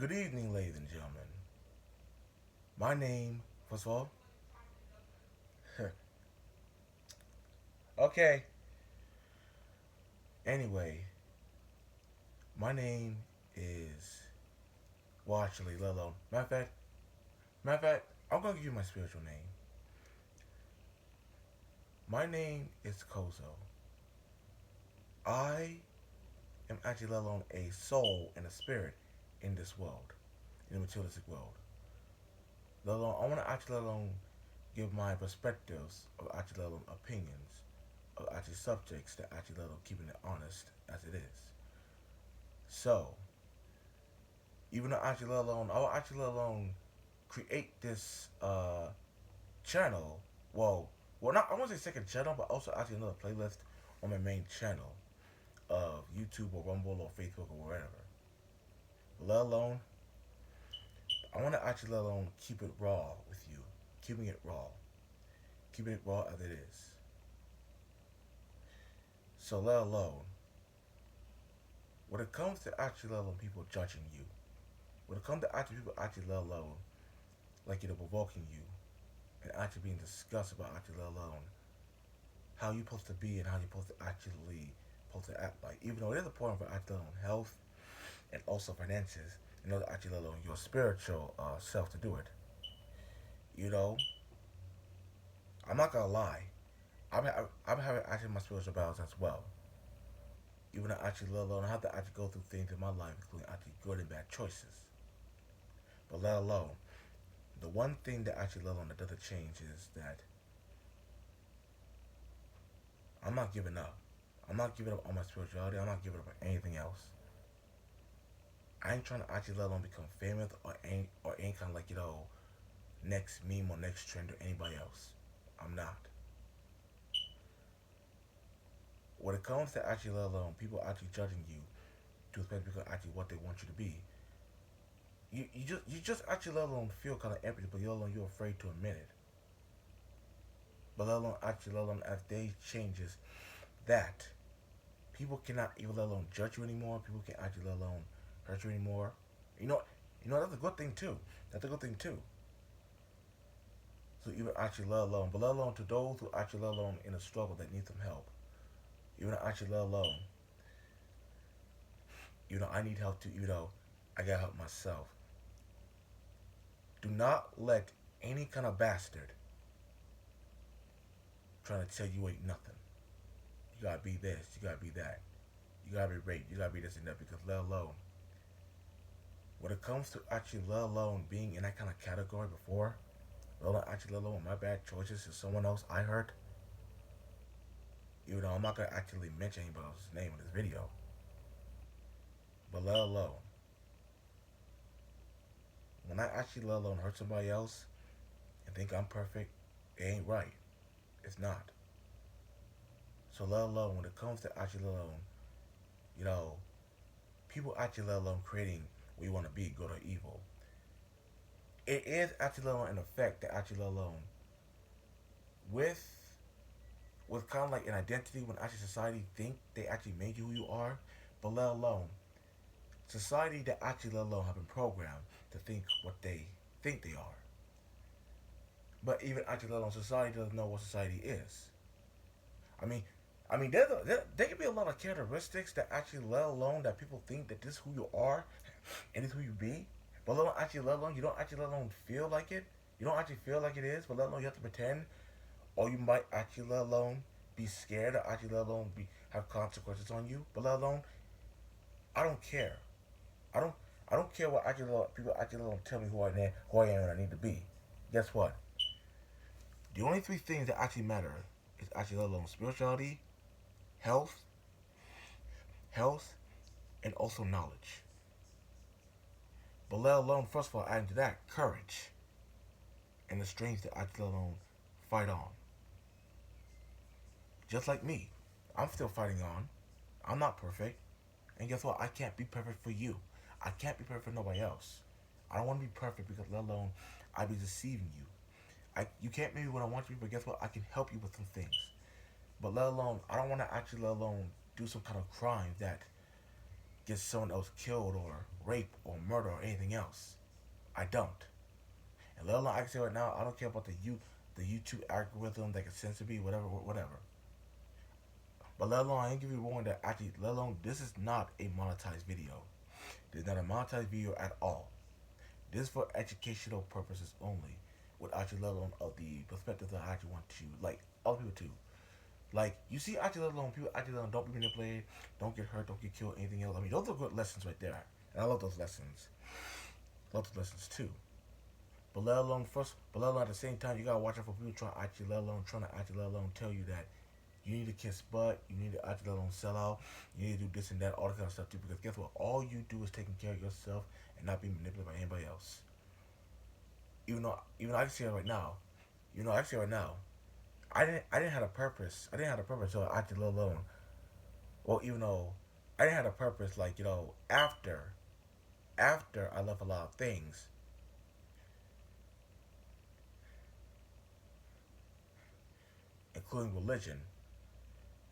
Good evening, ladies and gentlemen. My name, first of all, okay. Anyway, my name is well, actually, let alone. Matter of fact, I'm gonna give you my spiritual name. My name is Kozo. I am actually let alone a soul and a spirit in this world, in the materialistic world. Let alone, I want to actually let alone give my perspectives of actually let alone opinions of actually subjects that actually let alone keeping it honest as it is. So, even though actually let alone, I'll actually let alone create this channel. Well, not I won't say second channel, but also actually another playlist on my main channel of YouTube or Rumble or Facebook or wherever. Let alone, I want to actually let alone keep it raw with you, keeping it raw as it is. So let alone, when it comes to actually let alone people judging you, when it comes to actually people actually let alone, like provoking you and actually being discussed about actually let alone how you're supposed to be and how you're supposed to act like. Even though it is important for actually on health and also finances, in order to actually let alone your spiritual self to do it. You know, I'm not gonna lie. I'm having actually my spiritual battles as well. Even though actually let alone I have to actually go through things in my life, including actually good and bad choices. But let alone the one thing that actually let alone that doesn't change is that I'm not giving up. I'm not giving up on my spirituality. I'm not giving up on anything else. I ain't trying to actually let alone become famous or any kind of like next meme or next trend or anybody else. I'm not. When it comes to actually let alone people actually judging you to expect because actually what they want you to be, you just actually let alone feel kind of empty, but you're afraid to admit it. But let alone actually let alone as day changes, that people cannot even let alone judge you anymore. People can't actually let alone hurt you anymore. You know, that's a good thing too. That's a good thing too. So even actually let alone, but let alone to those who actually let alone in a struggle that need some help. Even actually let alone, I need help too. I gotta help myself. Do not let any kind of bastard trying to tell you ain't nothing. You gotta be this. You gotta be that. You gotta be raped. You gotta be this and that. Because let alone, when it comes to actually let alone being in that kind of category before, let alone actually let alone my bad choices to someone else I hurt. Even though I'm not gonna actually mention anybody's name in this video, but let alone when I actually let alone hurt somebody else and think I'm perfect, it ain't right. It's not. So let alone when it comes to actually let alone, you know, people actually let alone creating what you want to be, good or evil. It is actually let alone an effect that actually let alone with kind of like an identity when actually society think they actually made you who you are, but let alone society that actually let alone have been programmed to think what they think they are. But even actually let alone society doesn't know what society is. I mean, there can be a lot of characteristics that actually let alone that people think that this is who you are and this is who you be. But let alone you don't actually let alone feel like it. You don't actually feel like it is, but let alone you have to pretend, or you might actually let alone be scared, or actually let alone be have consequences on you. But let alone, I don't care. I don't I don't care what actually people actually don't tell me who I am and I need to be. Guess what? The only three things that actually matter is actually let alone spirituality, health, health, and also knowledge. But let alone, first of all, adding to that, courage and the strength to actually let alone fight on. Just like me, I'm still fighting on. I'm not perfect. And guess what? I can't be perfect for you. I can't be perfect for nobody else. I don't want to be perfect because let alone I be deceiving you. You can't make me what I want you, but guess what? I can help you with some things. But let alone, I don't want to actually let alone do some kind of crime that get someone else killed or raped or murder or anything else. I don't. And let alone I can say right now, I don't care about the YouTube algorithm that can censor me, whatever, whatever. But let alone I ain't give you warning that actually, let alone this is not a monetized video. This is not a monetized video at all. This is for educational purposes only. With actually let alone of the perspective that I actually want to like other people to. Like you see actually let alone people actually let alone don't be manipulated, don't get hurt, don't get killed, anything else. I mean those are good lessons right there. And I love those lessons. Love those lessons too. But let alone first, but let alone at the same time, you gotta watch out for people trying to actually let alone trying to actually let alone tell you that you need to kiss butt, you need to actually let alone sell out, you need to do this and that, all that kind of stuff too. Because guess what? All you do is taking care of yourself and not being manipulated by anybody else. Even though I can see it right now, I can see it right now. I didn't have a purpose. I didn't have a purpose. So I actually let alone. Well, even though I didn't have a purpose, like after I left a lot of things, including religion,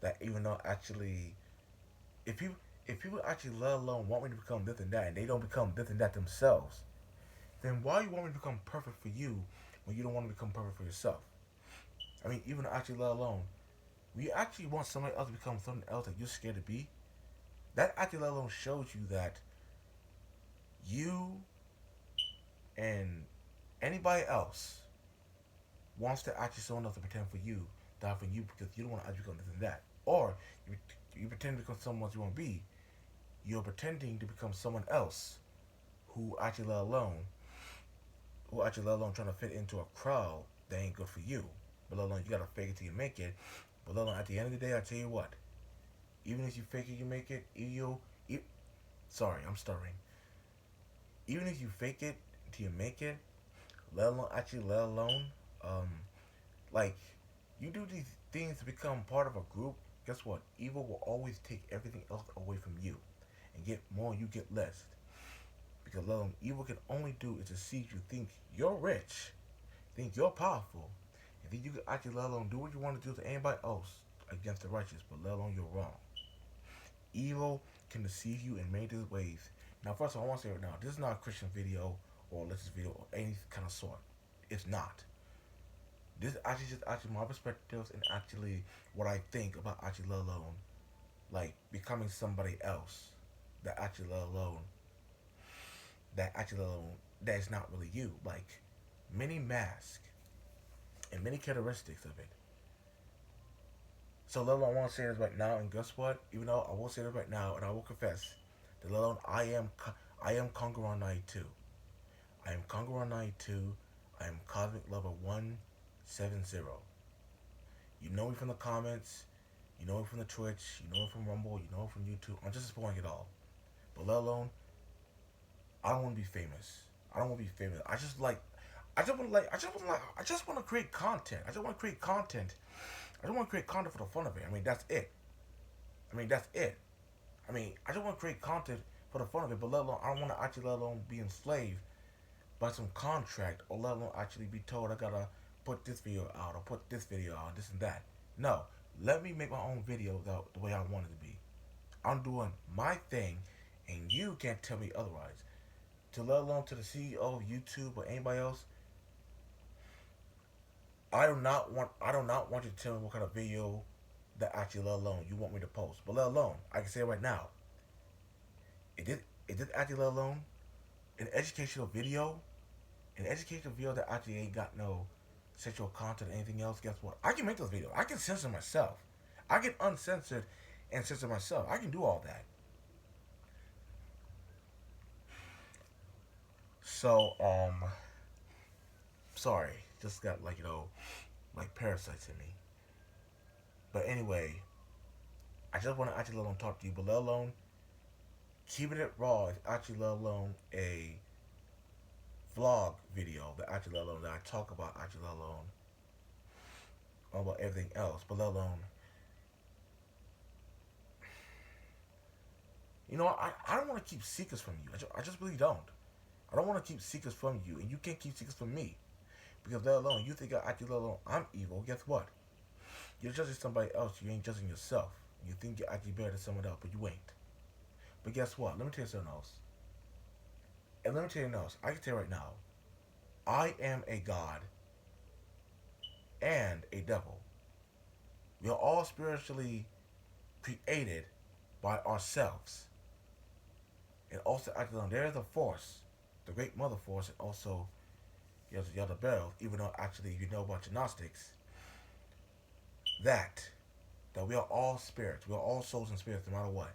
that even though actually if you if people actually let alone want me to become this and that and they don't become this and that themselves, then why you want me to become perfect for you when you don't want to become perfect for yourself? I mean, even actually let alone, when you actually want somebody else to become something else that you're scared to be, that actually let alone shows you that you and anybody else wants to actually someone else to pretend for you, die for you because you don't want to actually become this and that. Or you pretend to become someone else you want to be, you're pretending to become someone else who actually let alone trying to fit into a crowd that ain't good for you. But let alone you gotta fake it till you make it. But let alone at the end of the day, I tell you what, even if you fake it, you make it. Sorry, I'm stuttering. Even if you fake it till you make it, let alone, um, like you do these things to become part of a group. Guess what? Evil will always take everything else away from you, and get more, you get less. Because evil can only do is to see you think you're rich, think you're powerful, and think you can actually let alone do what you want to do to anybody else against the righteous, but let alone you're wrong. Evil can deceive you in many different ways. Now, first of all, I want to say right now, this is not a Christian video or a religious video or any kind of sort. It's not. This is actually just actually my perspectives and actually what I think about actually let alone like becoming somebody else that actually let alone that is not really you. Like many masks and many characteristics of it. So Lil, I want to say this right now, and guess what? Even though I will say this right now, and I will confess, that Lil, I am Conqueror 92. I am Conqueror 92. I am Cosmic Lover 170. You know me from the comments. You know me from the Twitch. You know me from Rumble. You know me from YouTube. I'm just exploring it all. But let alone, I don't want to be famous. I don't want to be famous. I just want to create content. I just want to create content. I just want to create content for the fun of it. I mean, that's it. I mean, that's it. I mean, I just want to create content for the fun of it, but let alone, I don't want to actually let alone be enslaved by some contract, or let alone actually be told I gotta put this video out or put this video out, this and that. No, let me make my own video the way I want it to be. I'm doing my thing, and you can't tell me otherwise. To let alone to the CEO of YouTube or anybody else, I do not want you to tell me what kind of video that actually let alone you want me to post. But let alone, I can say it right now. It did actually let alone an educational video, that actually ain't got no sexual content or anything else. Guess what? I can make those videos. I can censor myself. I can uncensored and censor myself. I can do all that. So, sorry, just got like like parasites in me. But anyway, I just want to actually let alone talk to you, but let alone keeping it raw is actually let alone a vlog video that actually let alone that I talk about actually let alone about everything else, but let alone I don't want to keep secrets from you. I just really don't. I don't want to keep secrets from you, and you can't keep secrets from me. Because let alone you think I actually let alone I'm evil. Guess what? You're judging somebody else. You ain't judging yourself. You think you're actually better than someone else, but you ain't. But guess what? Let me tell you something else. And let me tell you something else. I can tell you right now. I am a God and a devil. We are all spiritually created by ourselves. And also, actually, there is a force, the great mother force, and also the other bells, even though actually you know about gymnastics, that we are all spirits. We are all souls and spirits no matter what.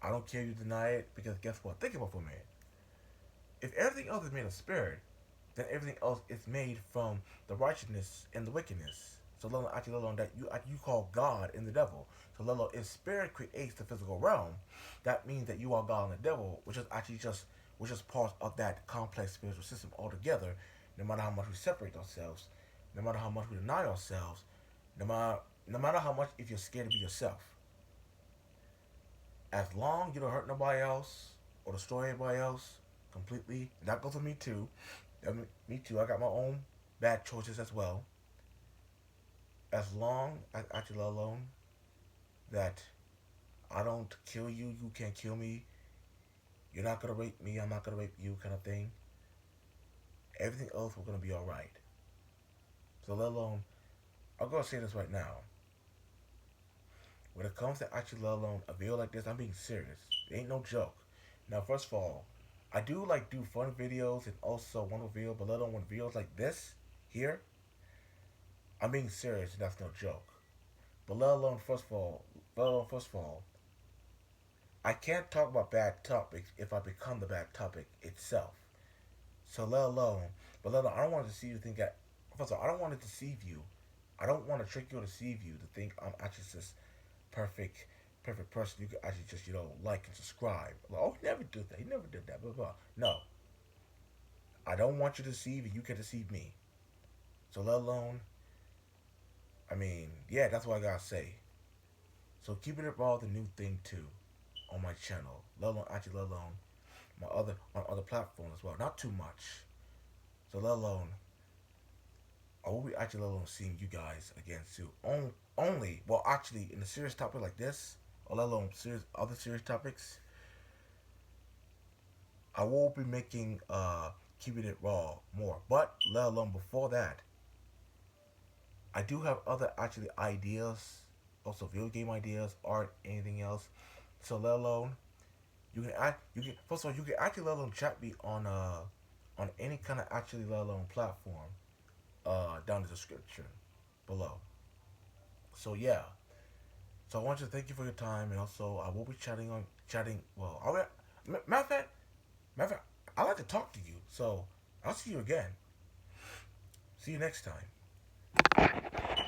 I don't care if you deny it, because guess what? Think about it for a minute. If everything else is made of spirit, then everything else is made from the righteousness and the wickedness. So actually, let alone that you call God and the devil. So let alone if spirit creates the physical realm, that means that you are God and the devil, which is actually just part of that complex spiritual system altogether. No matter how much we separate ourselves, no matter how much we deny ourselves, no matter how much if you're scared to be yourself, as long as you don't hurt nobody else or destroy anybody else completely, and that goes for me too. Me too. I got my own bad choices as well. As long as actually alone that I don't kill you, you can't kill me. You're not gonna rape me, I'm not gonna rape you, kind of thing. Everything else we're gonna be all right. So let alone, I'm gonna say this right now. When it comes to actually let alone a video like this, I'm being serious. It ain't no joke. Now, first of all, I do like do fun videos and also wonderful videos, but let alone when videos like this here, I'm being serious and that's no joke. But let alone first of all, I can't talk about bad topics if I become the bad topic itself. So let alone, I don't want to deceive you to think that. First of all, I don't want to deceive you. I don't want to trick you or deceive you to think I'm actually just perfect, perfect person. You can actually just like and subscribe. Like, oh, he never did that. He never did that. Blah blah. No, I don't want you to deceive you. You can deceive me. So let alone, I mean, yeah, that's what I gotta say. So keeping it raw, the new thing too, on my channel. Let alone my other on other platforms as well. Not too much. So let alone, I will be actually let alone seeing you guys again soon. Only well, actually, in a serious topic like this, or let alone other serious topics, I will be making keeping it raw more. But let alone before that, I do have other actually ideas, also video game ideas, art, anything else. So let alone you can first of all you can actually let alone chat me on any kind of actually let alone platform down in the description below. So yeah. So I want to thank you for your time, and also I will be chatting. Well, matter of fact, I like to talk to you. So I'll see you again. See you next time.